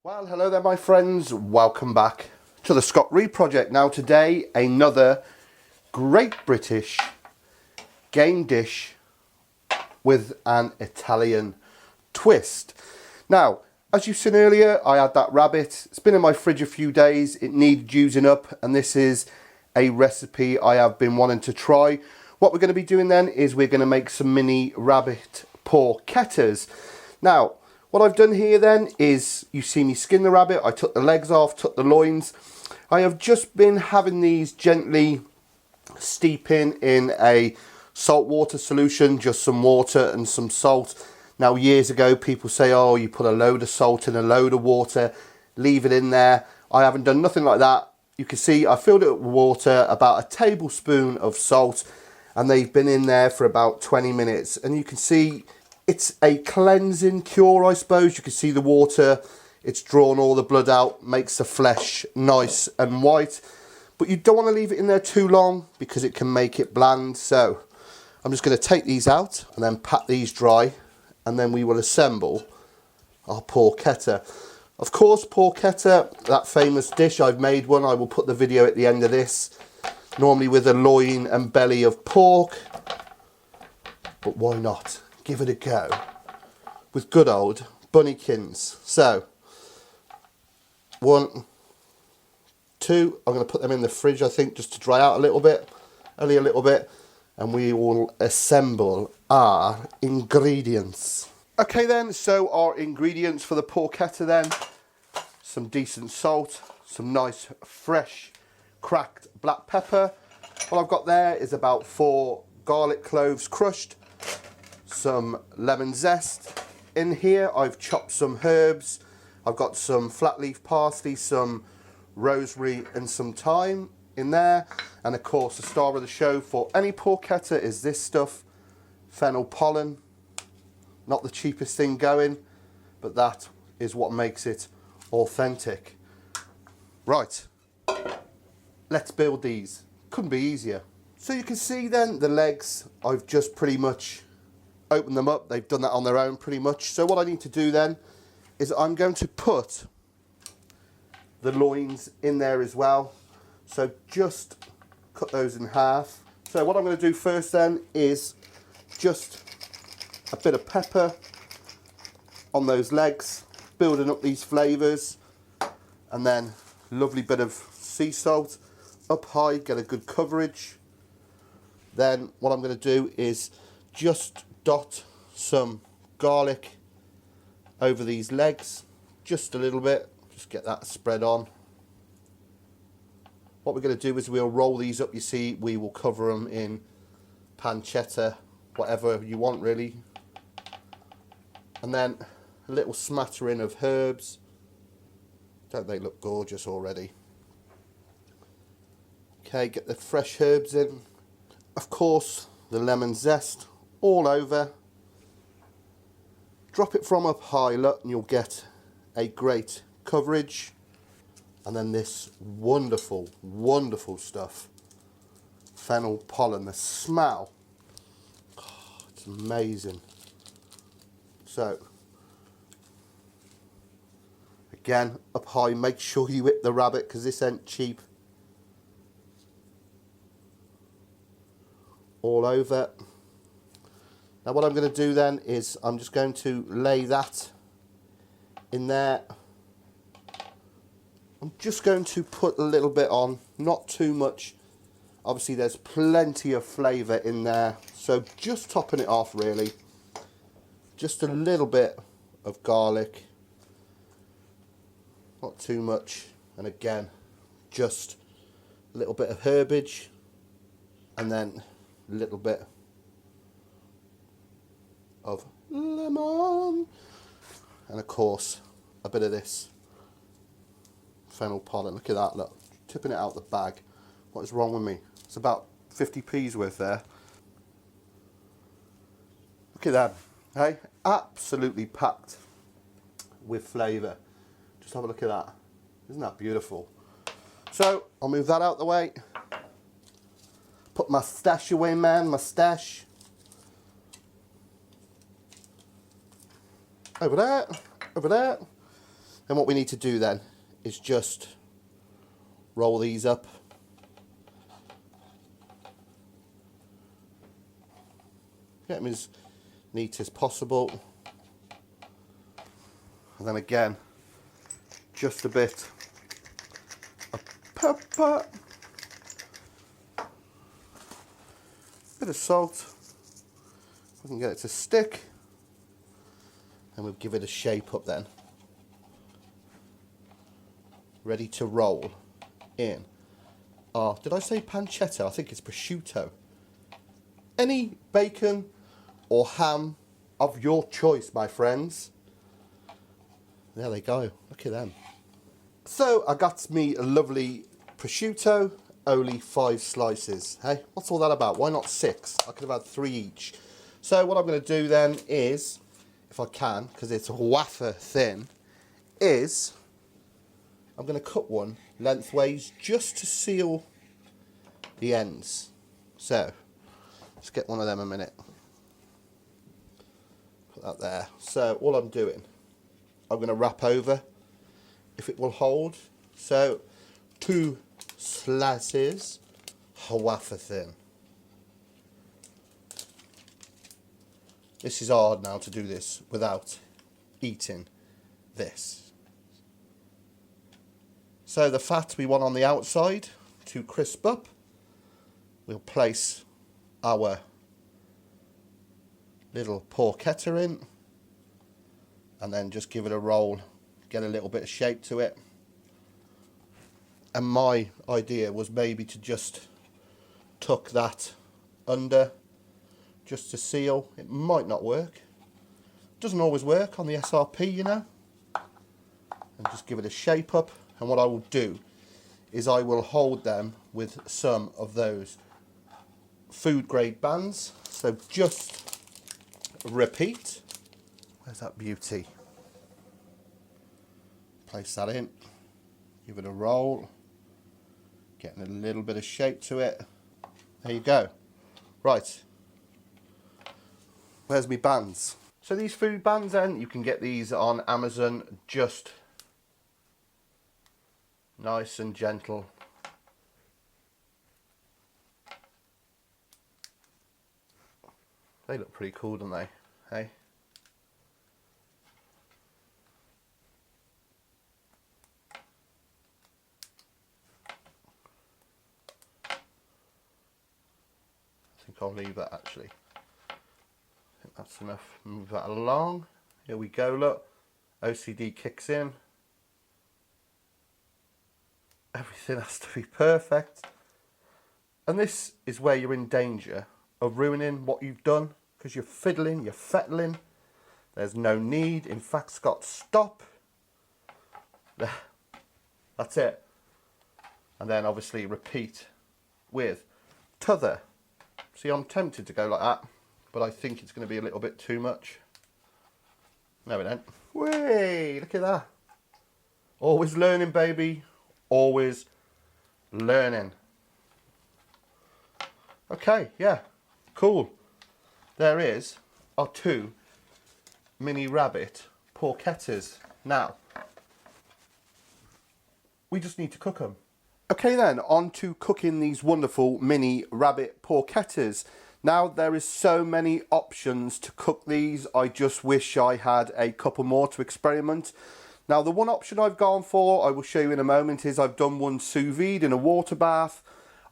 Well, hello there my friends, welcome back to the Scott Reed Project. Now today, another great British game dish with an Italian twist. Now, as you've seen earlier, I had that rabbit. It's been in my fridge a few days, it needed using up, and this is a recipe I have been wanting to try. What we're going to be doing then is we're going to make some mini rabbit porchettas. Now, what I've done here then is, you see me skin the rabbit, I took the legs off, took the loins. I have just been having these gently steeping in a salt water solution, just some water and some salt. Now years ago people say, oh, you put a load of salt in a load of water, leave it in there. I haven't done nothing like that. You can see I filled it with water, about a tablespoon of salt, and they've been in there for about 20 minutes. And you can see it's a cleansing cure, I suppose. You can see the water, it's drawn all the blood out, makes the flesh nice and white. But you don't want to leave it in there too long because it can make it bland. So I'm just going to take these out and then pat these dry, and then we will assemble our porchetta. Of course, porchetta, that famous dish, I've made one. I will put the video at the end of this. Normally with a loin and belly of pork. But why not? Give it a go with good old bunnykins. So, 1, 2, I'm going to put them in the fridge, I think, just to dry out a little bit, only a little bit, and we will assemble our ingredients. Okay then, so our ingredients for the porchetta then, some decent salt, some nice fresh cracked black pepper. What I've got there is about 4 garlic cloves crushed, some lemon zest. In here I've chopped some herbs. I've got some flat leaf parsley, some rosemary and some thyme in there. And of course the star of the show for any porchetta is this stuff, fennel pollen. Not the cheapest thing going, but that is what makes it authentic. Right, let's build these. Couldn't be easier. So you can see then the legs, I've just pretty much opened them up. They've done that on their own pretty much. So what I need to do then is I'm going to put the loins in there as well. So just cut those in half. So what I'm going to do first then is just a bit of pepper on those legs, building up these flavours, and then a lovely bit of sea salt up high, get a good coverage. Then what I'm going to do is just dot some garlic over these legs, just a little bit, just get that spread on. What we're going to do is we'll roll these up. You see, we will cover them in pancetta, whatever you want really. And then a little smattering of herbs. Don't they look gorgeous already? Okay, get the fresh herbs in. Of course, the lemon zest all over. Drop it from up high, look, and you'll get a great coverage. And then this wonderful, wonderful stuff, fennel pollen. The smell, oh, it's amazing. So, again, up high, make sure you whip the rabbit because this ain't cheap. All over. Now what I'm going to do then is I'm just going to lay that in there. I'm just going to put a little bit on, not too much. Obviously there's plenty of flavour in there, so just topping it off really. Just a little bit of garlic, not too much, and again just a little bit of herbage, and then a little bit of lemon, and of course a bit of this fennel pollen. Look at that, look, tipping it out the bag. What is wrong with me? It's about 50p's worth there. Look at that, hey, absolutely packed with flavour. Just have a look at that, isn't that beautiful? So I'll move that out the way, put my stash away, man, my stash. Over there, over there. Then what we need to do then is just roll these up. Get them as neat as possible. And then again, just a bit of pepper, bit of salt. We can get it to stick, and we'll give it a shape up then. Ready to roll in. Did I say pancetta? I think it's prosciutto. Any bacon or ham of your choice, my friends. There they go, look at them. So I got me a lovely prosciutto, only 5 slices. Hey, what's all that about? Why not 6? I could have had 3 each. So what I'm going to do then is, if I can, because it's wafer thin, is I'm going to cut one lengthways just to seal the ends. So let's get one of them a minute. Put that there. So all I'm doing, I'm going to wrap over if it will hold. So 2 slices, wafer thin. This is hard now to do this without eating this. So the fat we want on the outside to crisp up, we'll place our little porchetta in, and then just give it a roll, get a little bit of shape to it. And my idea was maybe to just tuck that under just to seal. It might not work. Doesn't always work on the SRP, you know. And just give it a shape up. And what I will do is I will hold them with some of those food grade bands. So just repeat. Where's that beauty? Place that in. Give it a roll. Getting a little bit of shape to it. There you go. Right. Where's my bands? So these food bands then, you can get these on Amazon, just nice and gentle. They look pretty cool, don't they? Hey? I think I'll leave that actually. I think that's enough. Move that along. Here we go, look. OCD kicks in. Everything has to be perfect. And this is where you're in danger of ruining what you've done, because you're fiddling, you're fettling. There's no need. In fact, Scott, stop. There. That's it. And then obviously repeat with t'other. See, I'm tempted to go like that, but I think it's going to be a little bit too much. No, it ain't. Whey, look at that. Always learning, baby. Always learning. Okay, yeah, cool. There is our 2 mini rabbit porchettas. Now, we just need to cook them. Okay then, on to cooking these wonderful mini rabbit porchettas. Now, there is so many options to cook these. I just wish I had a couple more to experiment. Now, the one option I've gone for, I will show you in a moment, is I've done one sous vide in a water bath.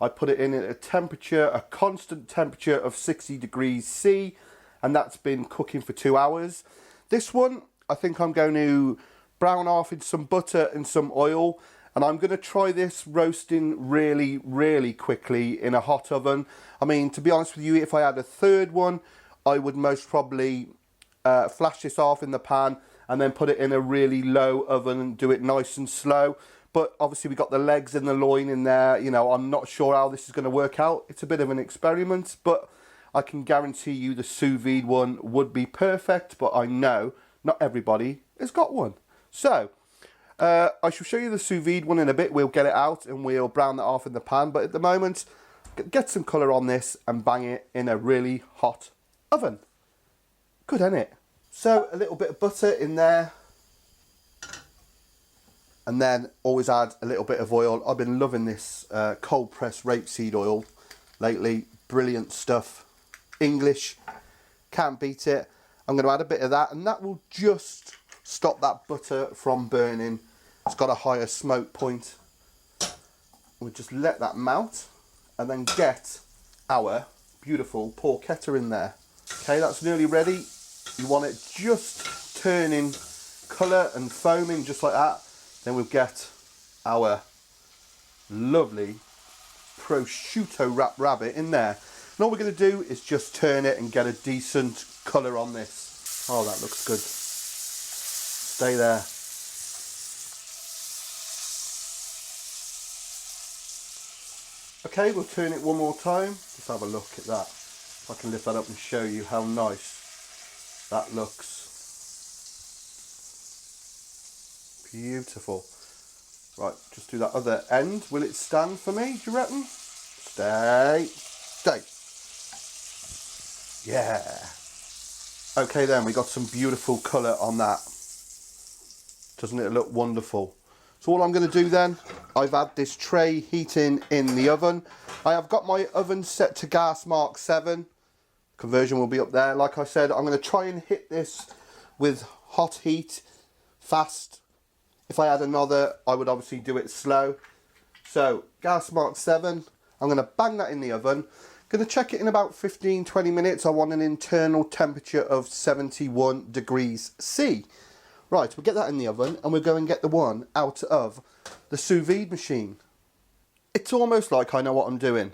I put it in at a temperature, a constant temperature of 60 degrees C, and that's been cooking for 2 hours. This one, I think I'm going to brown off in some butter and some oil, and I'm going to try this roasting really, really quickly in a hot oven. I mean, to be honest with you, if I had a third one, I would most probably flash this off in the pan and then put it in a really low oven and do it nice and slow. But obviously we got the legs and the loin in there. You know, I'm not sure how this is going to work out. It's a bit of an experiment, but I can guarantee you the sous vide one would be perfect. But I know not everybody has got one. So I shall show you the sous vide one in a bit. We'll get it out and we'll brown that off in the pan. But at the moment, get some colour on this and bang it in a really hot oven. Good, isn't it? So a little bit of butter in there. And then always add a little bit of oil. I've been loving this cold pressed rapeseed oil lately. Brilliant stuff. English, can't beat it. I'm going to add a bit of that, and that will just stop that butter from burning. It's got a higher smoke point. We'll just let that melt and then get our beautiful porchetta in there. Okay, that's nearly ready. You want it just turning colour and foaming just like that. Then we'll get our lovely prosciutto wrapped rabbit in there. And all we're going to do is just turn it and get a decent colour on this. Oh, that looks good. Stay there. Okay, we'll turn it one more time. Just have a look at that. If I can lift that up and show you how nice that looks. Beautiful. Right, just do that other end. Will it stand for me, do you reckon? Stay. Stay. Yeah. Okay then, we got some beautiful colour on that. Doesn't it look wonderful? So all I'm going to do then, I've had this tray heating in the oven. I have got my oven set to gas mark 7. Conversion will be up there. Like I said, I'm going to try and hit this with hot heat, fast. If I had another, I would obviously do it slow. So gas mark 7. I'm going to bang that in the oven. Going to check it in about 15-20 minutes. I want an internal temperature of 71 degrees C. Right, we'll get that in the oven and we'll go and get the one out of the sous vide machine. It's almost like I know what I'm doing.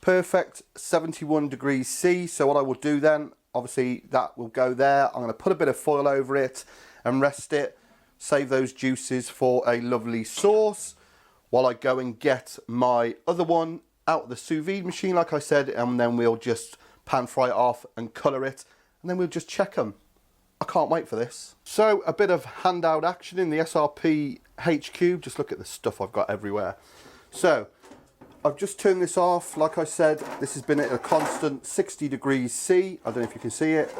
Perfect 71 degrees C. So what I will do then, obviously that will go there. I'm going to put a bit of foil over it and rest it. Save those juices for a lovely sauce while I go and get my other one out of the sous vide machine, like I said, and then we'll just pan fry it off and colour it, and then we'll just check them. I can't wait for this. So a bit of handout action in the SRP HQ. Just look at the stuff I've got everywhere. So I've just turned this off. Like I said, this has been at a constant 60 degrees C. I don't know if you can see it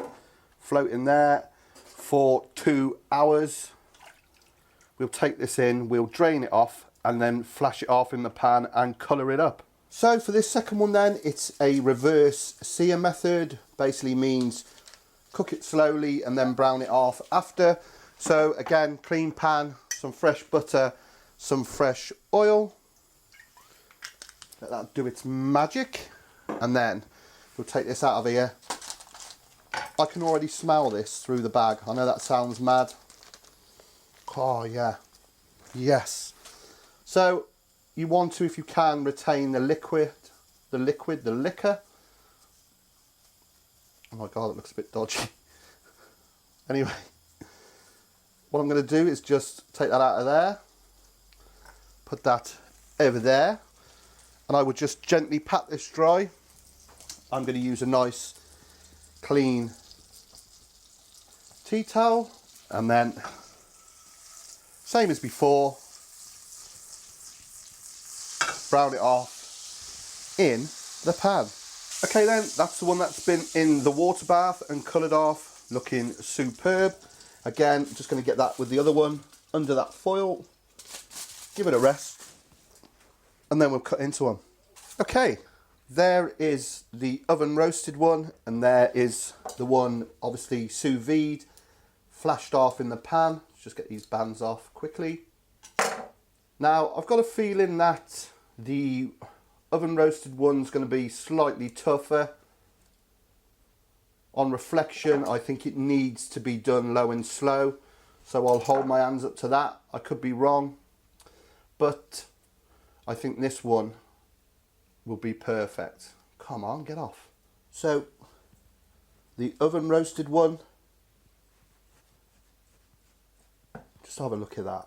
floating there for 2 hours. We'll take this in, we'll drain it off and then flash it off in the pan and colour it up. So for this second one then, it's a reverse sear method. Basically means cook it slowly and then brown it off after. So again, clean pan, some fresh butter, some fresh oil. Let that do its magic. And then we'll take this out of here. I can already smell this through the bag. I know that sounds mad. Oh yeah, yes. So you want to, if you can, retain the liquor. Oh my god, it looks a bit dodgy. Anyway, what I'm going to do is just take that out of there, put that over there, and I would just gently pat this dry. I'm going to use a nice clean tea towel, and then same as before, brown it off in the pan. Okay then, that's the one that's been in the water bath and coloured off, looking superb. Again, just going to get that with the other one under that foil, give it a rest, and then we'll cut into them. Okay, there is the oven roasted one, and there is the one obviously sous vide, flashed off in the pan. Let's just get these bands off quickly. Now, I've got a feeling that the oven roasted one's going to be slightly tougher. On reflection, I think it needs to be done low and slow, so I'll hold my hands up to that. I could be wrong, but I think this one will be perfect. Come on, get off. So the oven roasted one, just have a look at that.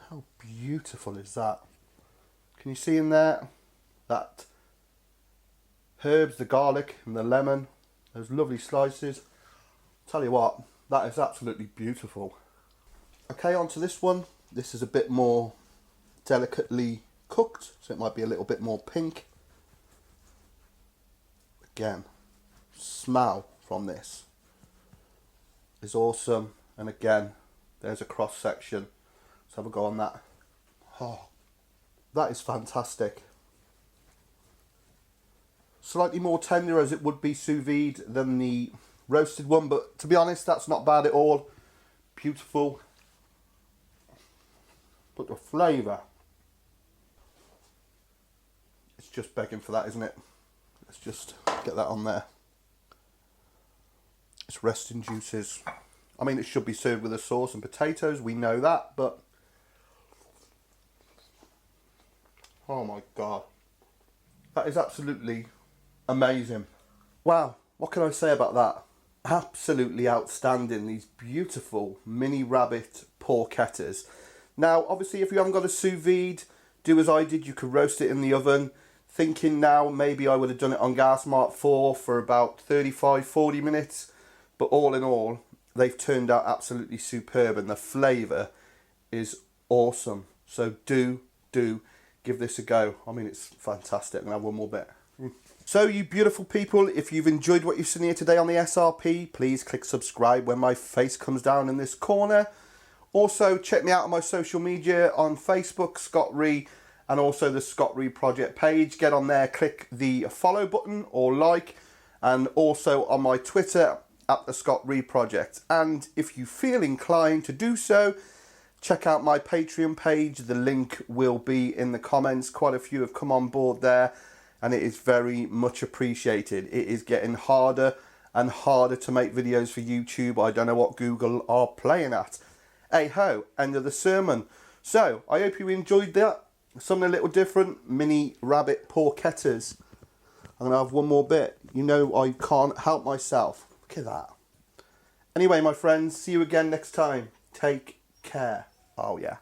How beautiful is that? Can you see in there that herbs, the garlic and the lemon, those lovely slices? Tell you what, that is absolutely beautiful. Okay, on to this one. This is a bit more delicately cooked, so it might be a little bit more pink. Again, smell from this. is awesome. And again, there's a cross section. Let's have a go on that. Oh, that is fantastic. Slightly more tender as it would be sous vide than the roasted one, but to be honest, that's not bad at all. Beautiful. But the flavour, it's just begging for that, isn't it? Let's just get that on there. It's resting juices. I mean, it should be served with a sauce and potatoes, we know that, but oh my god, that is absolutely amazing. Wow, what can I say about that? Absolutely outstanding. These beautiful mini rabbit porchettas. Now, obviously, if you haven't got a sous vide, do as I did. You could roast it in the oven. Thinking now, maybe I would have done it on gas mark 4 for about 35-40 minutes. But all in all, they've turned out absolutely superb, and the flavour is awesome. So do give this a go. I mean, it's fantastic. I'm going to have one more bit. So you beautiful people, if you've enjoyed what you've seen here today on the SRP, please click subscribe when my face comes down in this corner. Also, check me out on my social media on Facebook, Scott Ree, and also the Scott Ree Project page. Get on there, click the follow button or like, and also on my Twitter at the Scott Ree Project. And if you feel inclined to do so, check out my Patreon page. The link will be in the comments. Quite a few have come on board there, and it is very much appreciated. It is getting harder and harder to make videos for YouTube. I don't know what Google are playing at. Hey ho, end of the sermon. So, I hope you enjoyed that. Something a little different. Mini rabbit porchettas. I'm going to have one more bit. You know I can't help myself. Look at that. Anyway, my friends, see you again next time. Take care. Oh yeah.